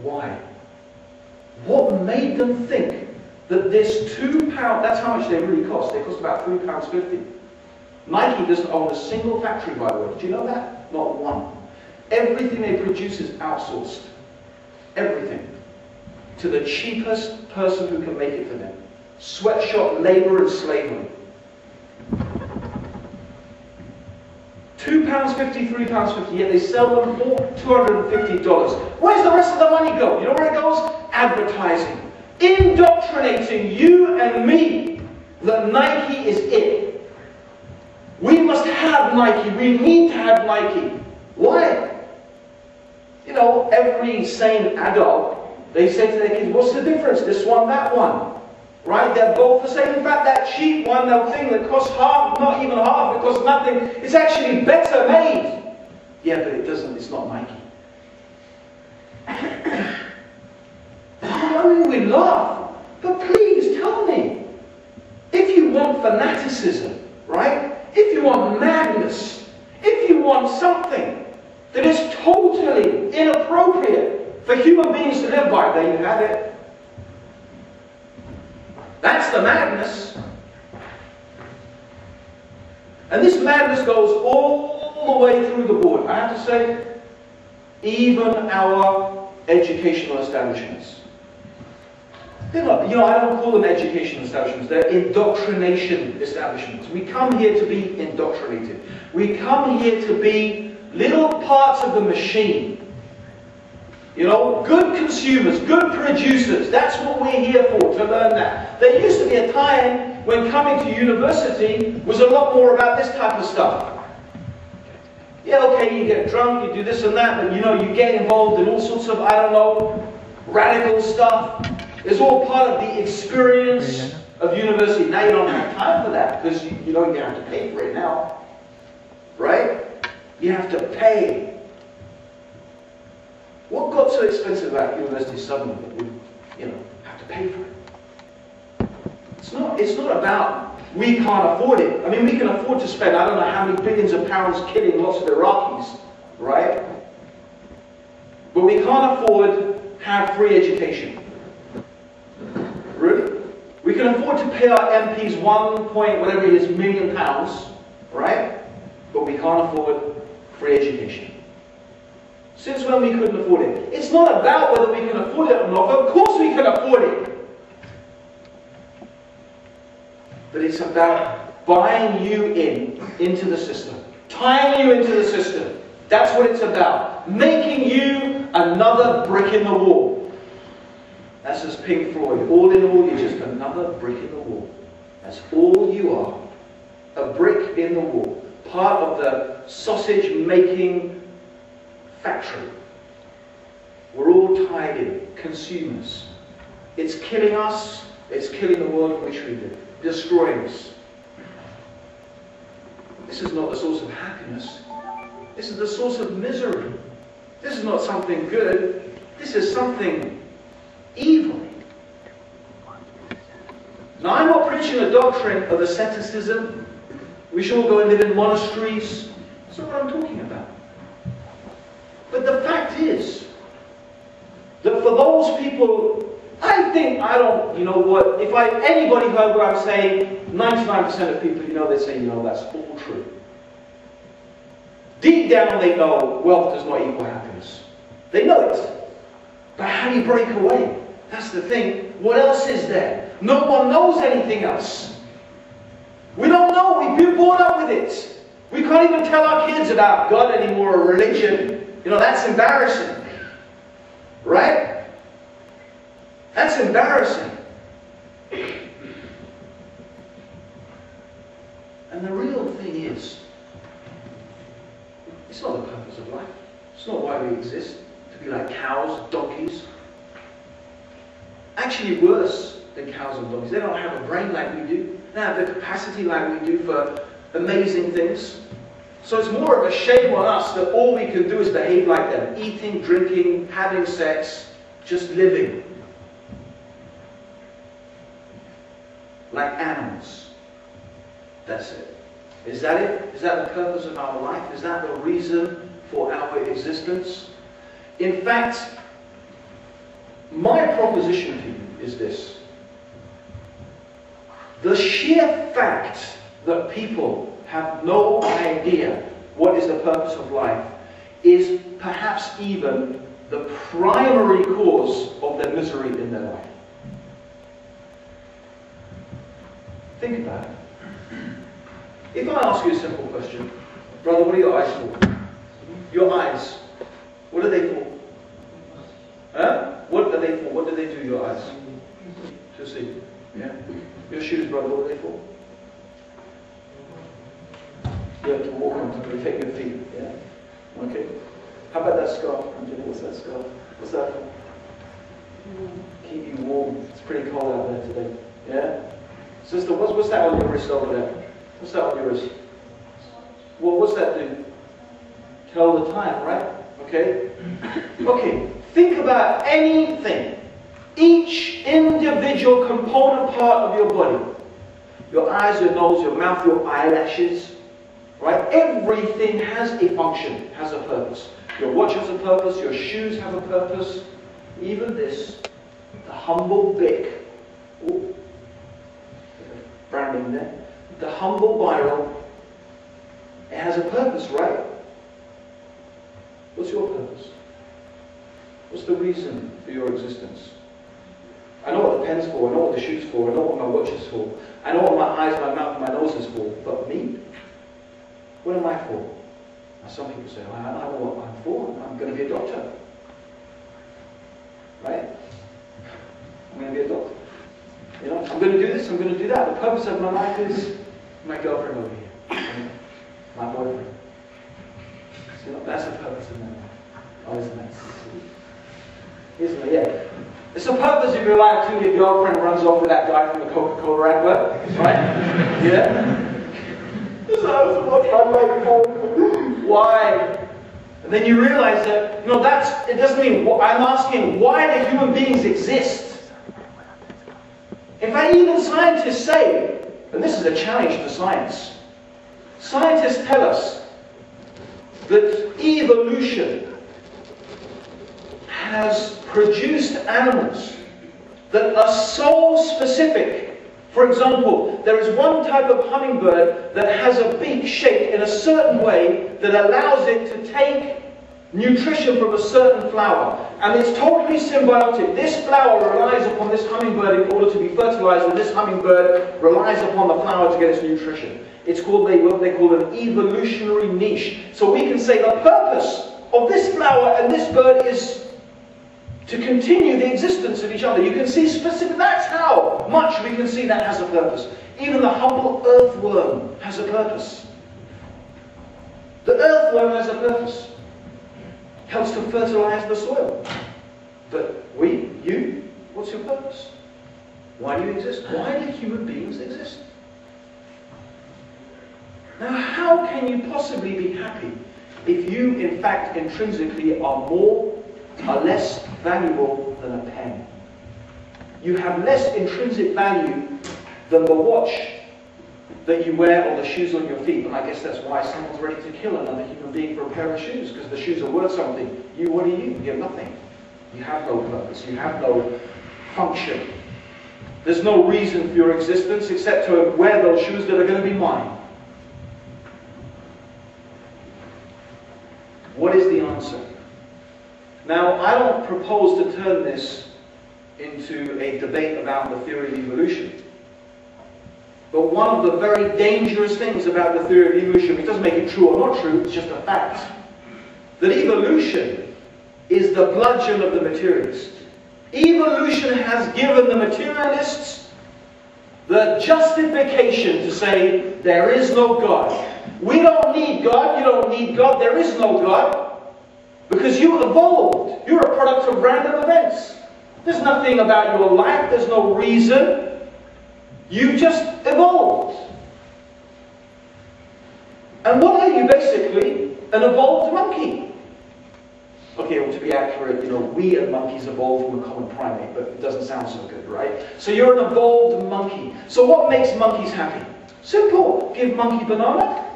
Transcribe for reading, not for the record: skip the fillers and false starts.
Why? What made them think that this £2, that's how much they really cost. They cost about £3.50. Nike doesn't own a single factory, by the way. Do you know that? Not one. Everything they produce is outsourced. Everything. To the cheapest person who can make it for them. Sweatshop labor and slavery. £2.50, £3.50, yet they sell them for $250. Where's the rest of the money go? You know where it goes? Advertising. Indoctrinating you and me that Nike is it. We must have Nike. We need to have Nike. Why? You know, every sane adult, they say to their kids, what's the difference? This one, that one. Right? They're both the same. In fact, that cheap one, that thing that costs half, not even half, it costs nothing, it's actually better made. Yeah, but it doesn't, it's not Nike. I mean, we laugh, but please tell me, if you want fanaticism, right? If you want madness, if you want something that is totally inappropriate for human beings to live by, there you have it. That's the madness. And this madness goes all the way through the board. I have to say, even our educational establishments. They're not, you know, I don't call them educational establishments, they're indoctrination establishments. We come here to be indoctrinated. We come here to be little parts of the machine. You know, good consumers, good producers, that's what we're here for, to learn that. There used to be a time when coming to university was a lot more about this type of stuff. Yeah, okay, you get drunk, you do this and that, but you know, you get involved in all sorts of, I don't know, radical stuff. It's all part of the experience of university. Now you don't have time for that, because you know you have to pay for it now. Right? You have to pay. What got so expensive about university suddenly that we, you know, have to pay for it? It's not about we can't afford it. I mean, we can afford to spend, I don't know how many billions of pounds killing lots of Iraqis, right? But we can't afford to have free education. Really? We can afford to pay our MPs 1 point whatever it is million pounds, right? But we can't afford free education. Since when we couldn't afford it? It's not about whether we can afford it or not. Of course we can afford it. But it's about buying you into the system. Tying you into the system. That's what it's about. Making you another brick in the wall. That's as Pink Floyd. All in all, you're just another brick in the wall. That's all you are. A brick in the wall. Part of the sausage-making factory. We're all tied in. Consumers. It's killing us. It's killing the world in which we live. Destroying us. This is not the source of happiness. This is the source of misery. This is not something good. This is something evil. Now, I'm not preaching a doctrine of asceticism. We should all go and live in monasteries. That's not what I'm talking about. But the fact is that for those people, you know what, if anybody heard what I'm saying, 99% of people, you know, they say, you know, that's all true. Deep down they know wealth does not equal happiness. They know it. But how do you break away? That's the thing. What else is there? No one knows anything else. We don't know. We've been brought up with it. We can't even tell our kids about God anymore or religion. You know, that's embarrassing. Right? That's embarrassing. And the real thing is, it's not the purpose of life. It's not why we exist. To be like cows, donkeys. Actually worse than cows and donkeys. They don't have a brain like we do. They don't have the capacity like we do for amazing things. So it's more of a shame on us that all we can do is behave like them. Eating, drinking, having sex, just living. Like animals. That's it. Is that it? Is that the purpose of our life? Is that the reason for our existence? In fact, My proposition to you is this. The sheer fact that people have no idea what is the purpose of life is perhaps even the primary cause of their misery in their life. Think about it. If I ask you a simple question, brother, what are your eyes for? Your eyes, what are they for? Huh? What are they for? What do they do, your eyes? To see. Yeah? Your shoes, brother, what are they for? You have to walk on to protect your feet. Yeah? Okay. How about that scarf? What's that scarf? What's that for? Keep you warm. It's pretty cold out there today. Yeah? Sister, what's that on your wrist over there? What's that on your wrist? Well, what's that do? Tell the time, right? Okay? Okay. Think about anything. Each individual component part of your body. Your eyes, your nose, your mouth, your eyelashes. Right? Everything has a function, has a purpose. Your watch has a purpose, your shoes have a purpose. Even this, the humble Bic. Ooh. Branding there. The humble biro. It has a purpose, right? What's your purpose? What's the reason for your existence? I know what the pen's for, I know what the shoe's for, I know what my watch is for, I know what my eyes, my mouth, my nose is for, but me? What am I for? Now some people say, I know what I'm for, I'm going to be a doctor. Right? I'm going to be a doctor. You know, I'm going to do this, I'm going to do that. The purpose of my life is my girlfriend over here. My boyfriend. You know, that's the purpose of my life. Oh, isn't that sweet? Isn't it? Yeah. It's the purpose of your life too. Your girlfriend runs off with that guy from the Coca-Cola advert, right? Yeah? So what's my life for? Why? And then you realize that, you know, it doesn't mean, I'm asking, why do human beings exist? In fact, even scientists say, and this is a challenge to science, scientists tell us that evolution has produced animals that are so specific. For example, there is one type of hummingbird that has a beak shaped in a certain way that allows it to take nutrition from a certain flower. And it's totally symbiotic. This flower relies upon this hummingbird in order to be fertilized, and this hummingbird relies upon the flower to get its nutrition. It's called what they call an evolutionary niche. So we can say the purpose of this flower and this bird is to continue the existence of each other. You can see specific, that's how much we can see that has a purpose. Even the humble earthworm has a purpose. The earthworm has a purpose. Helps to fertilize the soil. But you, what's your purpose? Why do you exist? Why do human beings exist? Now, how can you possibly be happy if you, in fact, intrinsically are less valuable than a pen? You have less intrinsic value than the watch that you wear or the shoes on your feet. And I guess that's why someone's ready to kill another human being for a pair of shoes, because the shoes are worth something. What are you? You have nothing. You have no purpose. You have no function. There's no reason for your existence except to wear those shoes that are going to be mine. What is the answer? Now, I don't propose to turn this into a debate about the theory of evolution. But one of the very dangerous things about the theory of evolution, which doesn't make it true or not true, it's just a fact, that evolution is the bludgeon of the materialist. Evolution has given the materialists the justification to say, there is no God. We don't need God, you don't need God, there is no God. Because you evolved. You're a product of random events. There's nothing about your life, there's no reason. You just evolved. And what are you basically? An evolved monkey. Okay, well, to be accurate, we and monkeys evolved from a common primate, but it doesn't sound so good, right? So you're an evolved monkey. So what makes monkeys happy? Simple. Give monkey banana.